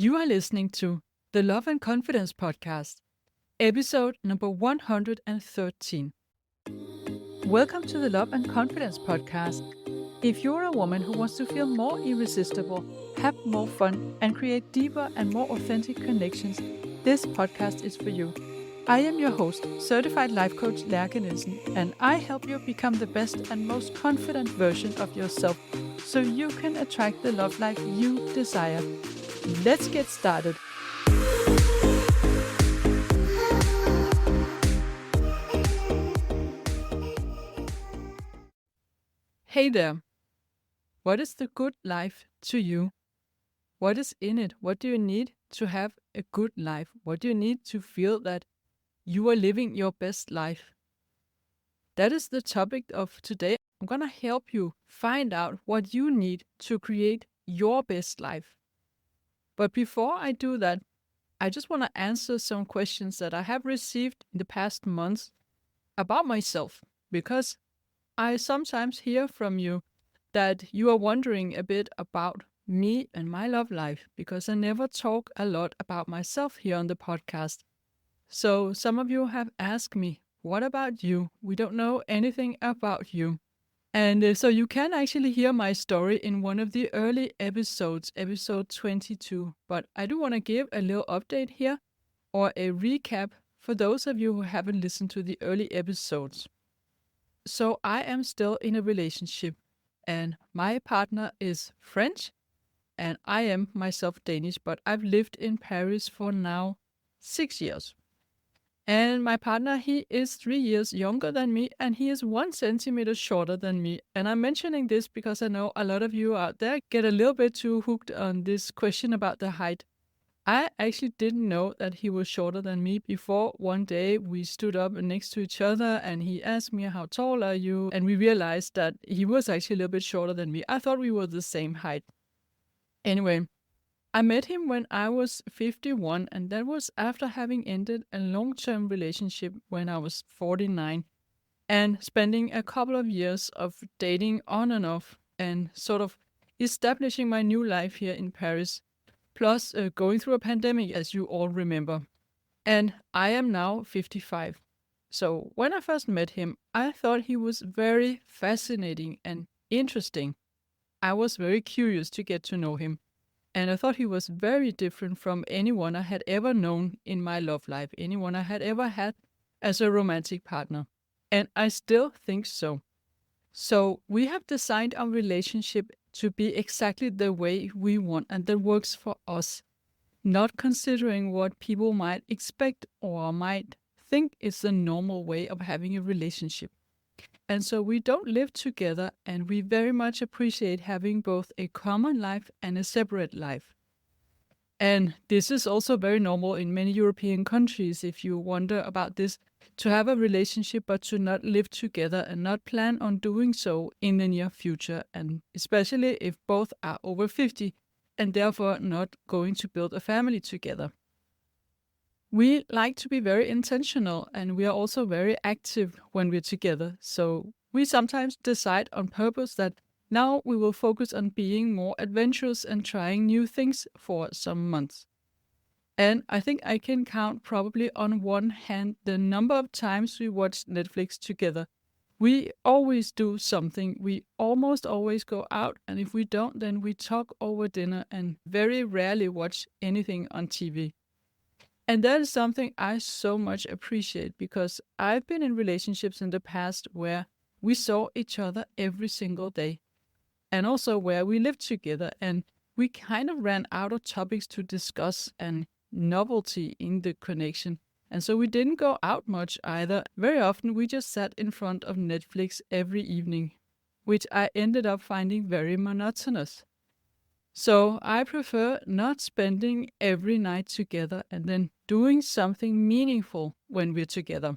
You are listening to the Love and Confidence Podcast, episode number 113. Welcome to the Love and Confidence Podcast. If you're a woman who wants to feel more irresistible, have more fun, and create deeper and more authentic connections, this podcast is for you. I am your host, certified life coach Lærke Nielsen, and I help you become the best and most confident version of yourself so you can attract the love life you desire. Let's get started. Hey there. What is the good life to you? What is in it? What do you need to have a good life? What do you need to feel that you are living your best life? That is the topic of today. I'm going to help you find out what you need to create your best life. But before I do that, I just want to answer some questions that I have received in the past months about myself, because I sometimes hear from you that you are wondering a bit about me and my love life, because I never talk a lot about myself here on the podcast. So some of you have asked me, what about you? We don't know anything about you. And so you can actually hear my story in one of the early episodes, episode 22. But I do want to give a little update here, or a recap for those of you who haven't listened to the early episodes. So I am still in a relationship, and my partner is French, and I am myself Danish, but I've lived in Paris for now 6 years. And my partner, he is 3 years younger than me, and he is 1 centimeter shorter than me. And I'm mentioning this because I know a lot of you out there get a little bit too hooked on this question about the height. I actually didn't know that he was shorter than me before one day we stood up next to each other and he asked me, how tall are you? And we realized that he was actually a little bit shorter than me. I thought we were the same height. Anyway, I met him when I was 51, and that was after having ended a long-term relationship when I was 49 and spending a couple of years of dating on and off and sort of establishing my new life here in Paris, plus going through a pandemic, as you all remember. And I am now 55. So when I first met him, I thought he was very fascinating and interesting. I was very curious to get to know him. And I thought he was very different from anyone I had ever known in my love life, anyone I had ever had as a romantic partner. And I still think so. So we have designed our relationship to be exactly the way we want and that works for us, not considering what people might expect or might think is the normal way of having a relationship. And so we don't live together, and we very much appreciate having both a common life and a separate life. And this is also very normal in many European countries, if you wonder about this, to have a relationship but to not live together and not plan on doing so in the near future, and especially if both are over 50 and therefore not going to build a family together. We like to be very intentional, and we are also very active when we're together. So we sometimes decide on purpose that now we will focus on being more adventurous and trying new things for some months. And I think I can count probably on one hand the number of times we watch Netflix together. We always do something. We almost always go out, and if we don't, then we talk over dinner and very rarely watch anything on TV. And that is something I so much appreciate, because I've been in relationships in the past where we saw each other every single day, and also where we lived together and we kind of ran out of topics to discuss and novelty in the connection. And so we didn't go out much either. Very often we just sat in front of Netflix every evening, which I ended up finding very monotonous. So I prefer not spending every night together and then doing something meaningful when we're together.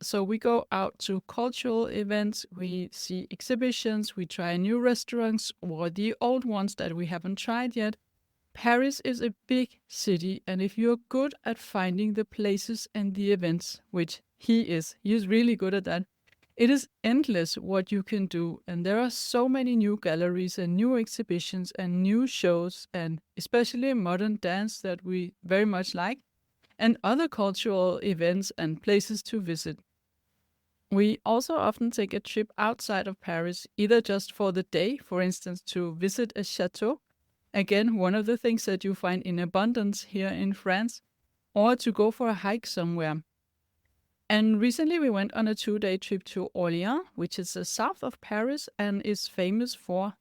So we go out to cultural events, we see exhibitions, we try new restaurants or the old ones that we haven't tried yet. Paris is a big city, and if you're good at finding the places and the events, which he is really good at that, It is endless what you can do, and there are so many new galleries and new exhibitions and new shows, and especially modern dance that we very much like, and other cultural events and places to visit. We also often take a trip outside of Paris, either just for the day, for instance, to visit a chateau. Again, one of the things that you find in abundance here in France, or to go for a hike somewhere. And recently we went on a 2-day trip to Orléans, which is the south of Paris and is famous for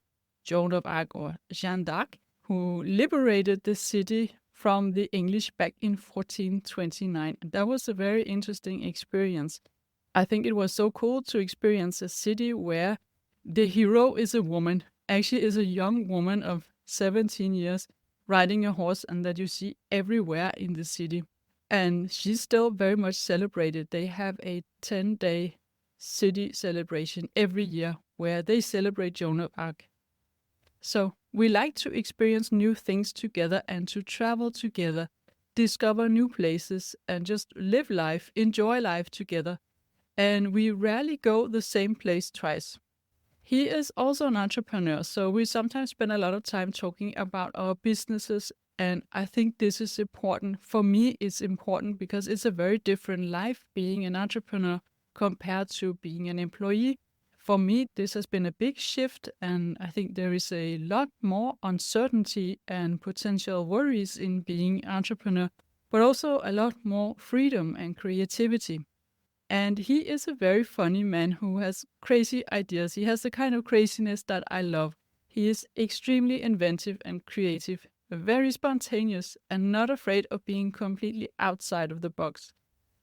Joan of Arc or Jeanne d'Arc, who liberated the city from the English back in 1429. And that was a very interesting experience. I think it was so cool to experience a city where the hero is a woman, actually is a young woman of 17 years riding a horse, and that you see everywhere in the city. And she's still very much celebrated. They have a 10-day city celebration every year where they celebrate Joan of Arc. So we like to experience new things together and to travel together, discover new places, and just live life, enjoy life together. And we rarely go the same place twice. He is also an entrepreneur, so we sometimes spend a lot of time talking about our businesses, and I think this is important. For me, it's important because it's a very different life being an entrepreneur compared to being an employee. For me, this has been a big shift, and I think there is a lot more uncertainty and potential worries in being an entrepreneur, but also a lot more freedom and creativity. And he is a very funny man who has crazy ideas. He has the kind of craziness that I love. He is extremely inventive and creative, very spontaneous, and not afraid of being completely outside of the box.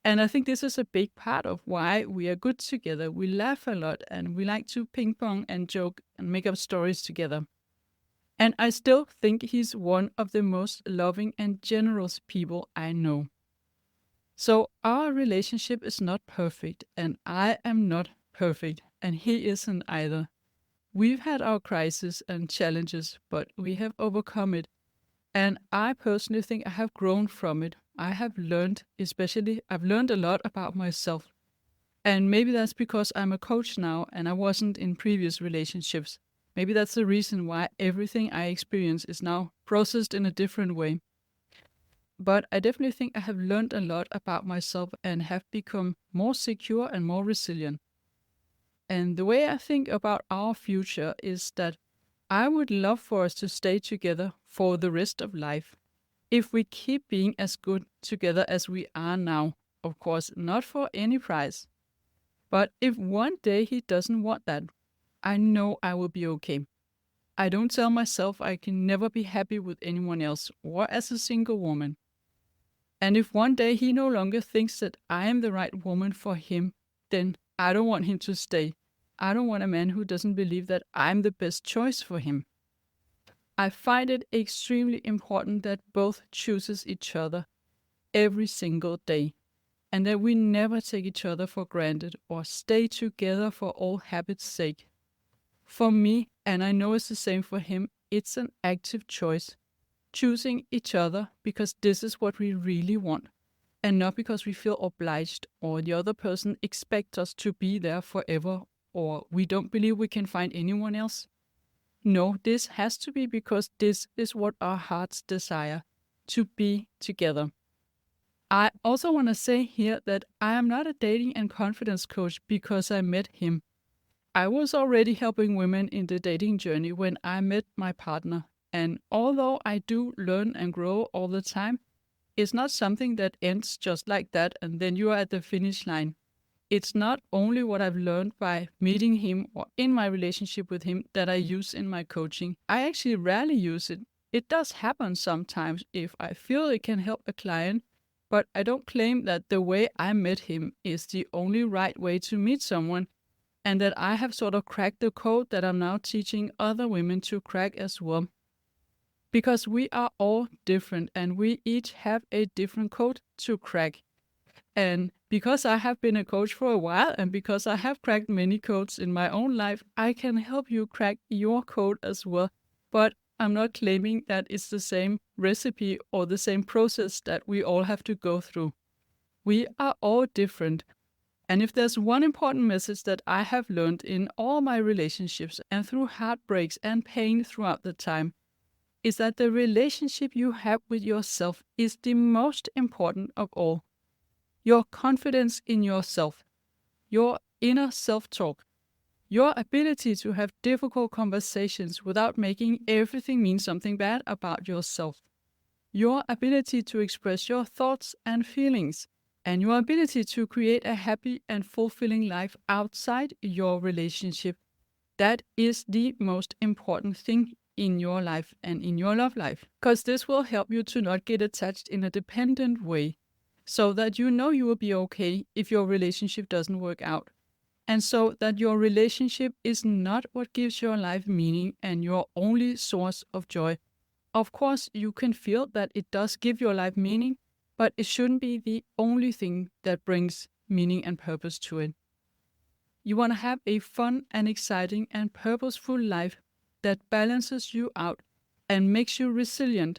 And I think this is a big part of why we are good together. We laugh a lot and we like to ping pong and joke and make up stories together. And I still think he's one of the most loving and generous people I know. So our relationship is not perfect, and I am not perfect, and he isn't either. We've had our crises and challenges, but we have overcome it. And I personally think I have grown from it. I've learned a lot about myself. And maybe that's because I'm a coach now and I wasn't in previous relationships. Maybe that's the reason why everything I experience is now processed in a different way. But I definitely think I have learned a lot about myself and have become more secure and more resilient. And the way I think about our future is that I would love for us to stay together for the rest of life. If we keep being as good together as we are now, of course, not for any price. But if one day he doesn't want that, I know I will be okay. I don't tell myself I can never be happy with anyone else or as a single woman. And if one day he no longer thinks that I am the right woman for him, then I don't want him to stay. I don't want a man who doesn't believe that I'm the best choice for him. I find it extremely important that both chooses each other every single day, and that we never take each other for granted or stay together for old habits' sake. For me, and I know it's the same for him, it's an active choice, choosing each other because this is what we really want, and not because we feel obliged or the other person expects us to be there forever or we don't believe we can find anyone else. No, this has to be because this is what our hearts desire, to be together. I also want to say here that I am not a dating and confidence coach because I met him. I was already helping women in the dating journey when I met my partner. And although I do learn and grow all the time, it's not something that ends just like that and then you are at the finish line. It's not only what I've learned by meeting him or in my relationship with him that I use in my coaching. I actually rarely use it. It does happen sometimes if I feel it can help a client, but I don't claim that the way I met him is the only right way to meet someone and that I have sort of cracked the code that I'm now teaching other women to crack as well. Because we are all different and we each have a different code to crack. And because I have been a coach for a while and because I have cracked many codes in my own life, I can help you crack your code as well. But I'm not claiming that it's the same recipe or the same process that we all have to go through. We are all different. And if there's one important message that I have learned in all my relationships and through heartbreaks and pain throughout the time, is that the relationship you have with yourself is the most important of all. Your confidence in yourself, your inner self-talk, your ability to have difficult conversations without making everything mean something bad about yourself, your ability to express your thoughts and feelings, and your ability to create a happy and fulfilling life outside your relationship. That is the most important thing in your life and in your love life, because this will help you to not get attached in a dependent way, so that you know you will be okay if your relationship doesn't work out, and so that your relationship is not what gives your life meaning and your only source of joy. Of course, you can feel that it does give your life meaning, but it shouldn't be the only thing that brings meaning and purpose to it. You want to have a fun and exciting and purposeful life that balances you out and makes you resilient,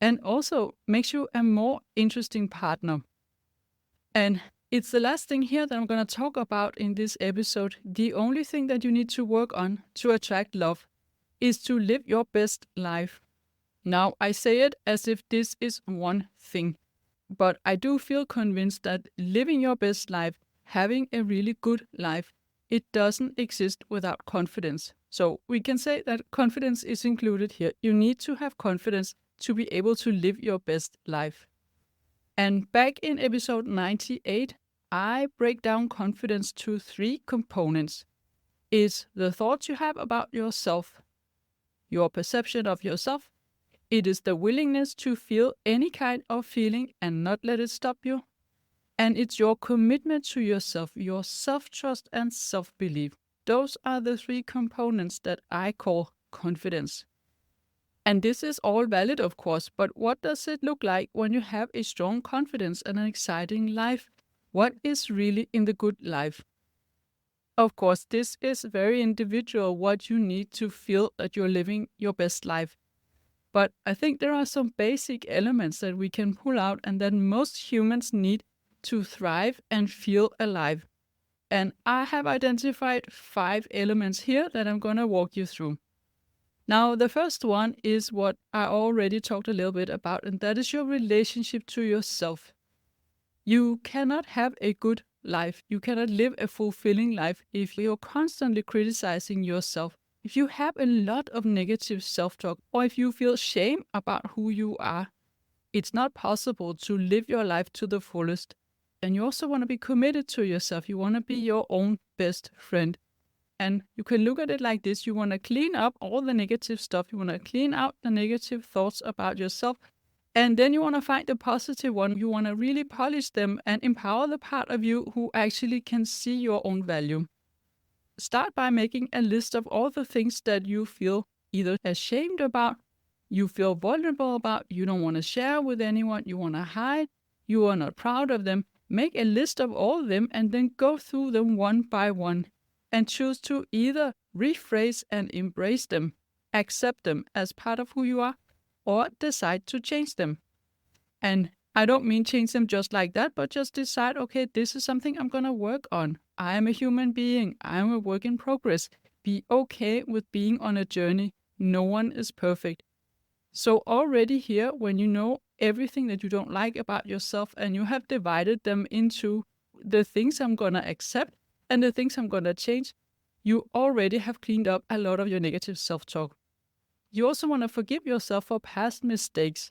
and also makes you a more interesting partner. And it's the last thing here that I'm going to talk about in this episode. The only thing that you need to work on to attract love is to live your best life. Now, I say it as if this is one thing, but I do feel convinced that living your best life, having a really good life, it doesn't exist without confidence. So we can say that confidence is included here. You need to have confidence to be able to live your best life. And back in episode 98, I break down confidence to 3 components. It's the thoughts you have about yourself, your perception of yourself. It is the willingness to feel any kind of feeling and not let it stop you. And it's your commitment to yourself, your self-trust and self-belief. Those are the 3 components that I call confidence. And this is all valid, of course, but what does it look like when you have a strong confidence and an exciting life? What is really in the good life? Of course, this is very individual, what you need to feel that you're living your best life. But I think there are some basic elements that we can pull out and that most humans need to thrive and feel alive. And I have identified 5 elements here that I'm going to walk you through. Now, the first one is what I already talked a little bit about, and that is your relationship to yourself. You cannot have a good life. You cannot live a fulfilling life if you're constantly criticizing yourself. If you have a lot of negative self-talk, or if you feel shame about who you are, it's not possible to live your life to the fullest. And you also want to be committed to yourself. You want to be your own best friend. And you can look at it like this. You want to clean up all the negative stuff. You want to clean out the negative thoughts about yourself. And then you want to find the positive one. You want to really polish them and empower the part of you who actually can see your own value. Start by making a list of all the things that you feel either ashamed about, you feel vulnerable about, you don't want to share with anyone, you want to hide, you are not proud of them. Make a list of all of them and then go through them one by one and choose to either rephrase and embrace them, accept them as part of who you are, or decide to change them. And I don't mean change them just like that, but just decide, okay, this is something I'm going to work on. I am a human being. I am a work in progress. Be okay with being on a journey. No one is perfect. So already here, when you know everything that you don't like about yourself and you have divided them into the things I'm going to accept and the things I'm going to change, you already have cleaned up a lot of your negative self-talk. You also want to forgive yourself for past mistakes.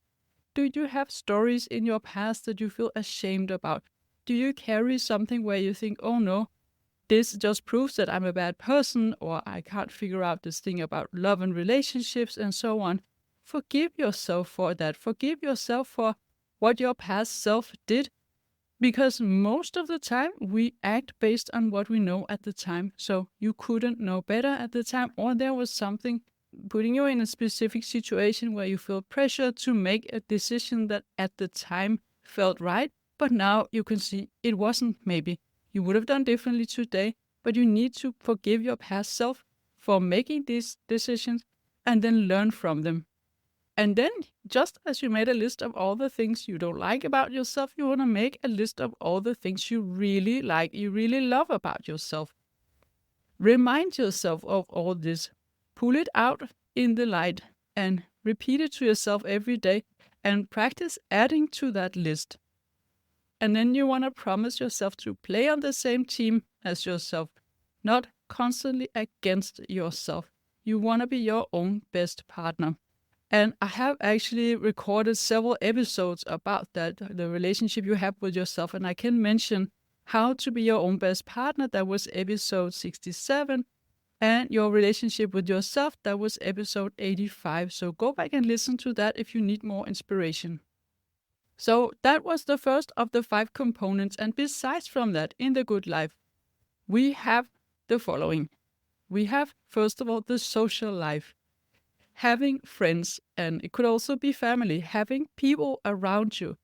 Do you have stories in your past that you feel ashamed about? Do you carry something where you think, oh no, this just proves that I'm a bad person, or I can't figure out this thing about love and relationships and so on? Forgive yourself for that. Forgive yourself for what your past self did, because most of the time we act based on what we know at the time. So you couldn't know better at the time, or there was something putting you in a specific situation where you feel pressure to make a decision that at the time felt right, but now you can see it wasn't. Maybe you would have done differently today, but you need to forgive your past self for making these decisions and then learn from them. And then, just as you made a list of all the things you don't like about yourself, you want to make a list of all the things you really like, you really love about yourself. Remind yourself of all this. Pull it out in the light and repeat it to yourself every day and practice adding to that list. And then you want to promise yourself to play on the same team as yourself, not constantly against yourself. You want to be your own best partner. And I have actually recorded several episodes about that, the relationship you have with yourself. And I can mention How to Be Your Own Best Partner. That was episode 67. And Your Relationship with Yourself. That was episode 85. So go back and listen to that if you need more inspiration. So that was the first of the 5 components. And besides from that, in the good life, we have the following. We have, first of all, the social life. Having friends, and it could also be family, having people around you,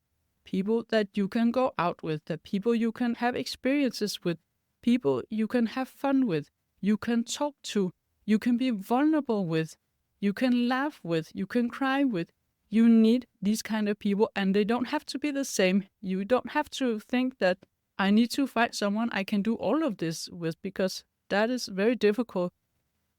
people that you can go out with, the people you can have experiences with, people you can have fun with, you can talk to, you can be vulnerable with, you can laugh with, you can cry with. You need these kind of people, and they don't have to be the same. You don't have to think that I need to find someone I can do all of this with, because that is very difficult.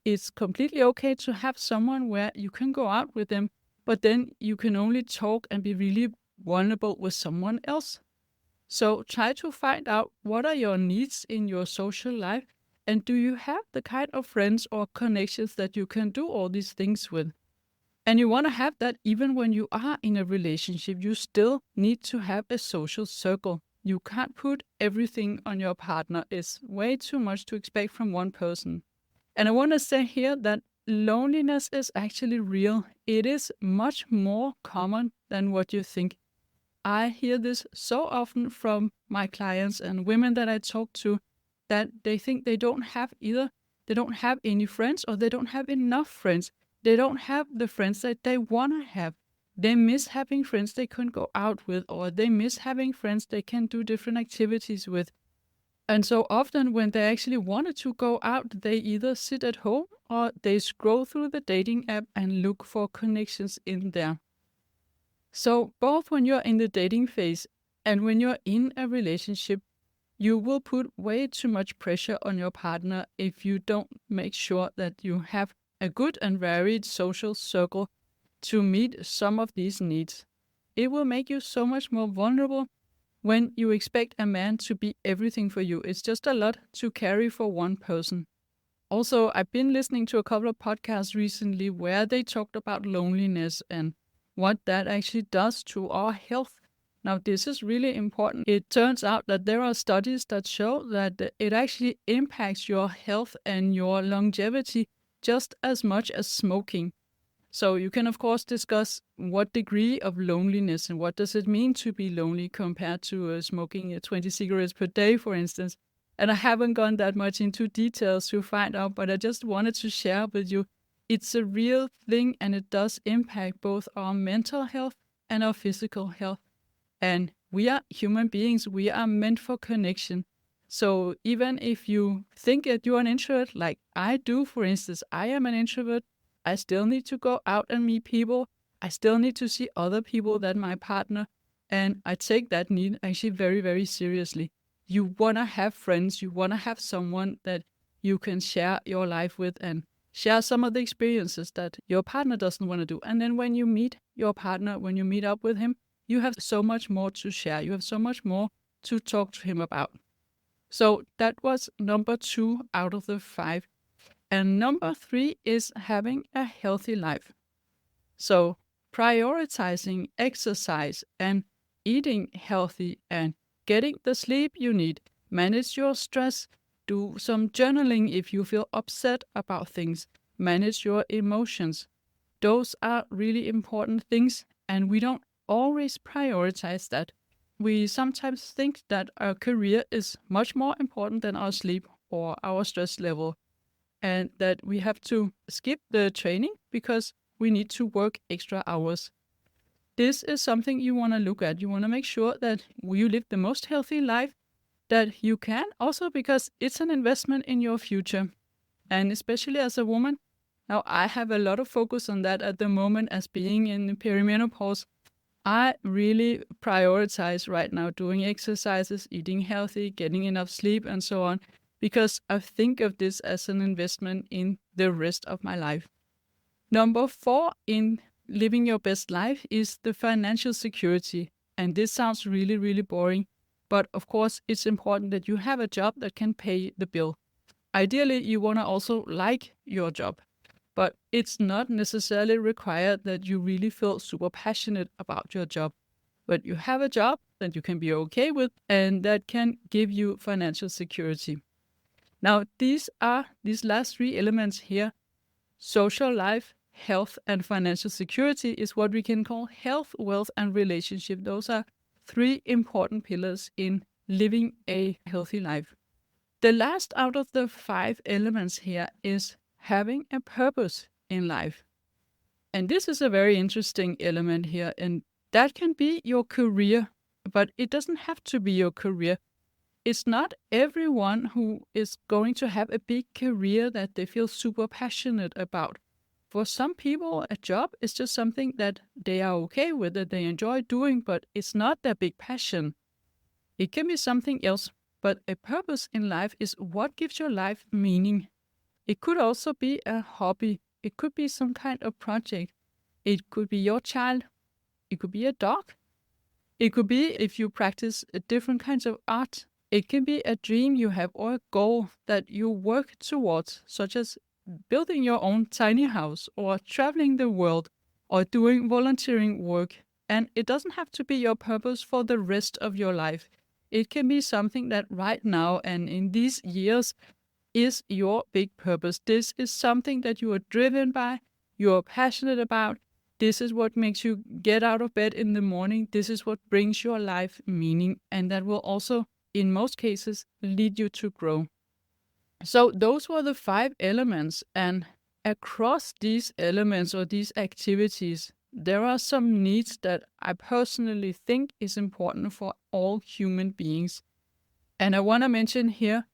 It's completely okay to have someone where you can go out with them, but then you can only talk and be really vulnerable with someone else. So try to find out what are your needs in your social life, and do you have the kind of friends or connections that you can do all these things with? And you want to have that even when you are in a relationship. You still need to have a social circle. You can't put everything on your partner. It's way too much to expect from one person. And I want to say here that loneliness is actually real. It is much more common than what you think. I hear this so often from my clients and women that I talk to, that they think they don't have any friends, or they don't have enough friends. They don't have the friends that they want to have. They miss having friends they can go out with, or they miss having friends they can do different activities with. And so often when they actually wanted to go out, they either sit at home or they scroll through the dating app and look for connections in there. So both when you're in the dating phase and when you're in a relationship, you will put way too much pressure on your partner if you don't make sure that you have a good and varied social circle to meet some of these needs. It will make you so much more vulnerable when you expect a man to be everything for you. It's just a lot to carry for one person. Also, I've been listening to a couple of podcasts recently where they talked about loneliness and what that actually does to our health. Now, this is really important. It turns out that there are studies that show that it actually impacts your health and your longevity just as much as smoking. So you can, of course, discuss what degree of loneliness and what does it mean to be lonely compared to smoking 20 cigarettes per day, for instance. And I haven't gone that much into details to find out, but I just wanted to share with you. It's a real thing, and it does impact both our mental health and our physical health. And we are human beings. We are meant for connection. So even if you think that you're an introvert, like I do, for instance, I am an introvert, I still need to go out and meet people. I still need to see other people than my partner. And I take that need actually very, very seriously. You want to have friends. You want to have someone that you can share your life with and share some of the experiences that your partner doesn't want to do. And then when you meet your partner, when you meet up with him, you have so much more to share. You have so much more to talk to him about. So that was number 2 out of the 5. And number 3 is having a healthy life. So prioritizing exercise and eating healthy and getting the sleep you need. Manage your stress. Do some journaling if you feel upset about things. Manage your emotions. Those are really important things, and we don't always prioritize that. We sometimes think that our career is much more important than our sleep or our stress level, and that we have to skip the training because we need to work extra hours. This is something you want to look at. You want to make sure that you live the most healthy life that you can, also because it's an investment in your future. And especially as a woman, Now, I have a lot of focus on that at the moment as being in perimenopause. I really prioritize right now doing exercises, eating healthy, getting enough sleep, and so on, because I think of this as an investment in the rest of my life. Number 4 in living your best life is the financial security. And this sounds really, really boring. But of course, it's important that you have a job that can pay the bill. Ideally, you want to also like your job. But it's not necessarily required that you really feel super passionate about your job. But you have a job that you can be okay with and that can give you financial security. Now, these last 3 elements here, social life, health, and financial security, is what we can call health, wealth, and relationship. Those are 3 important pillars in living a healthy life. The last out of the 5 elements here is having a purpose in life. And this is a very interesting element here, and that can be your career, but it doesn't have to be your career. It's not everyone who is going to have a big career that they feel super passionate about. For some people, a job is just something that they are okay with, that they enjoy doing, but it's not their big passion. It can be something else, but a purpose in life is what gives your life meaning. It could also be a hobby. It could be some kind of project. It could be your child. It could be a dog. It could be if you practice different kinds of art. It can be a dream you have or a goal that you work towards, such as building your own tiny house or traveling the world or doing volunteering work. And it doesn't have to be your purpose for the rest of your life. It can be something that right now and in these years is your big purpose. This is something that you are driven by, you are passionate about. This is what makes you get out of bed in the morning. This is what brings your life meaning, and that will also, in most cases, lead you to grow. So those were the 5 elements, and across these elements or these activities, there are some needs that I personally think is important for all human beings. And I want to mention here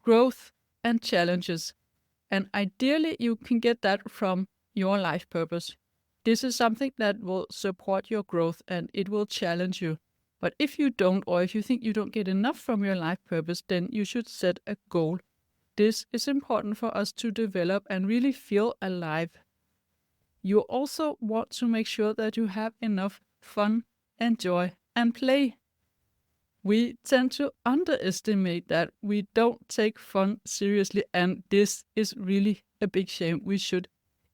growth and challenges. And ideally, you can get that from your life purpose. This is something that will support your growth and it will challenge you. But if you don't, or if you think you don't get enough from your life purpose, then you should set a goal. This is important for us to develop and really feel alive. You also want to make sure that you have enough fun and joy and play. We tend to underestimate that. We don't take fun seriously, and this is really a big shame. We should.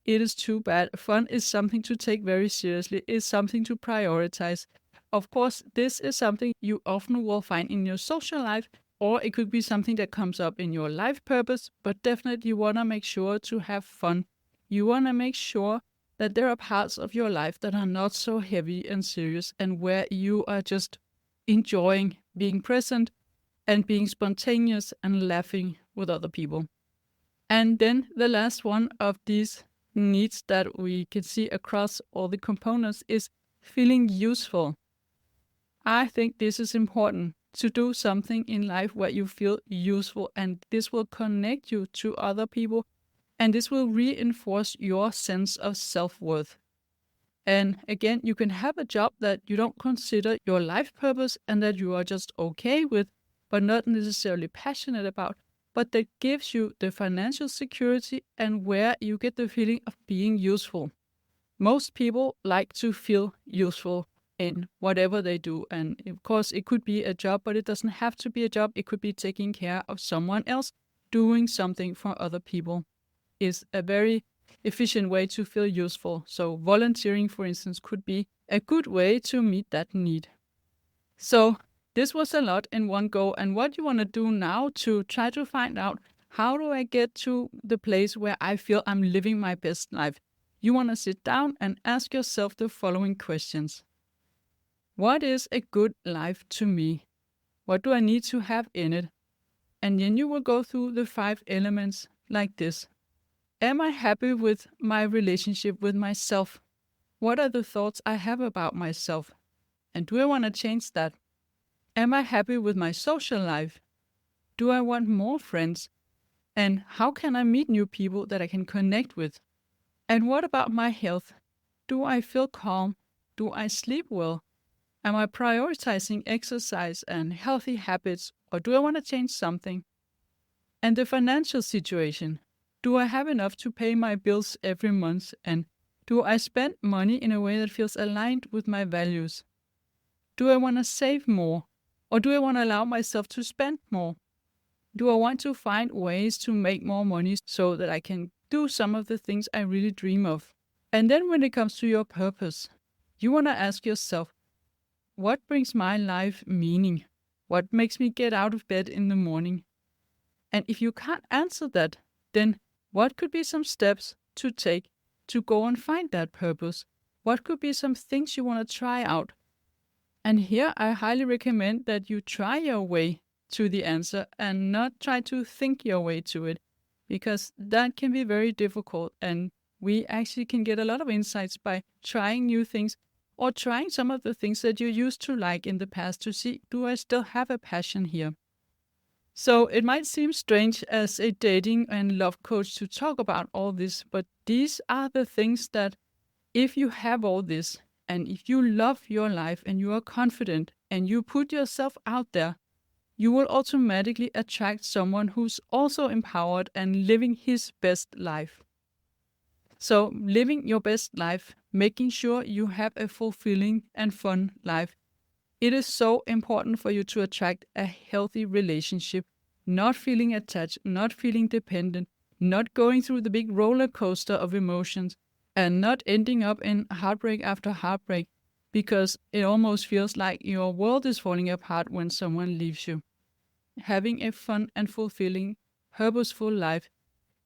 It is too bad. Fun is something to take very seriously. It's something to prioritize. Of course, this is something you often will find in your social life, or it could be something that comes up in your life purpose, but definitely you want to make sure to have fun. You want to make sure that there are parts of your life that are not so heavy and serious and where you are just enjoying being present and being spontaneous and laughing with other people. And then the last one of these needs that we can see across all the components is feeling useful. I think this is important, to do something in life where you feel useful, and this will connect you to other people, and this will reinforce your sense of self-worth. And again, you can have a job that you don't consider your life purpose and that you are just okay with, but not necessarily passionate about, but that gives you the financial security and where you get the feeling of being useful. Most people like to feel useful in whatever they do. And of course, it could be a job, but it doesn't have to be a job. It could be taking care of someone else, doing something for other people is a very efficient way to feel useful. So volunteering, for instance, could be a good way to meet that need. So this was a lot in one go. And what you want to do now to try to find out, how do I get to the place where I feel I'm living my best life? You want to sit down and ask yourself the following questions. What is a good life to me? What do I need to have in it? And then you will go through the 5 elements like this. Am I happy with my relationship with myself? What are the thoughts I have about myself? And do I want to change that? Am I happy with my social life? Do I want more friends? And how can I meet new people that I can connect with? And what about my health? Do I feel calm? Do I sleep well? Am I prioritizing exercise and healthy habits, or do I want to change something? And the financial situation. Do I have enough to pay my bills every month? And do I spend money in a way that feels aligned with my values? Do I want to save more? Or do I want to allow myself to spend more? Do I want to find ways to make more money so that I can do some of the things I really dream of? And then when it comes to your purpose, you want to ask yourself, what brings my life meaning? What makes me get out of bed in the morning? And if you can't answer that, then what could be some steps to take to go and find that purpose? What could be some things you want to try out? And here I highly recommend that you try your way to the answer and not try to think your way to it, because that can be very difficult, and we actually can get a lot of insights by trying new things or trying some of the things that you used to like in the past to see, do I still have a passion here? So it might seem strange as a dating and love coach to talk about all this, but these are the things that if you have all this, and if you love your life and you are confident and you put yourself out there, you will automatically attract someone who's also empowered and living his best life. So living your best life, making sure you have a fulfilling and fun life, it is so important for you to attract a healthy relationship, not feeling attached, not feeling dependent, not going through the big roller coaster of emotions, and not ending up in heartbreak after heartbreak, because it almost feels like your world is falling apart when someone leaves you. Having a fun and fulfilling, purposeful life,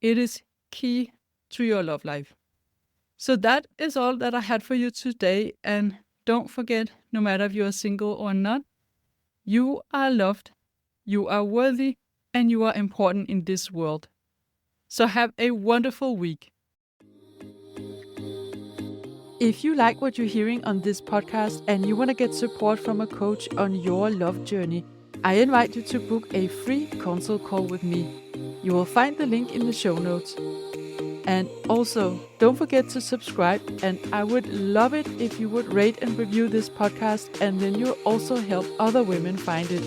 it is key to your love life. So that is all that I had for you today, and don't forget, no matter if you are single or not, you are loved, you are worthy, and you are important in this world. So have a wonderful week. If you like what you're hearing on this podcast and you want to get support from a coach on your love journey, I invite you to book a free consult call with me. You will find the link in the show notes. And also, don't forget to subscribe, and I would love it if you would rate and review this podcast, and then you'll also help other women find it.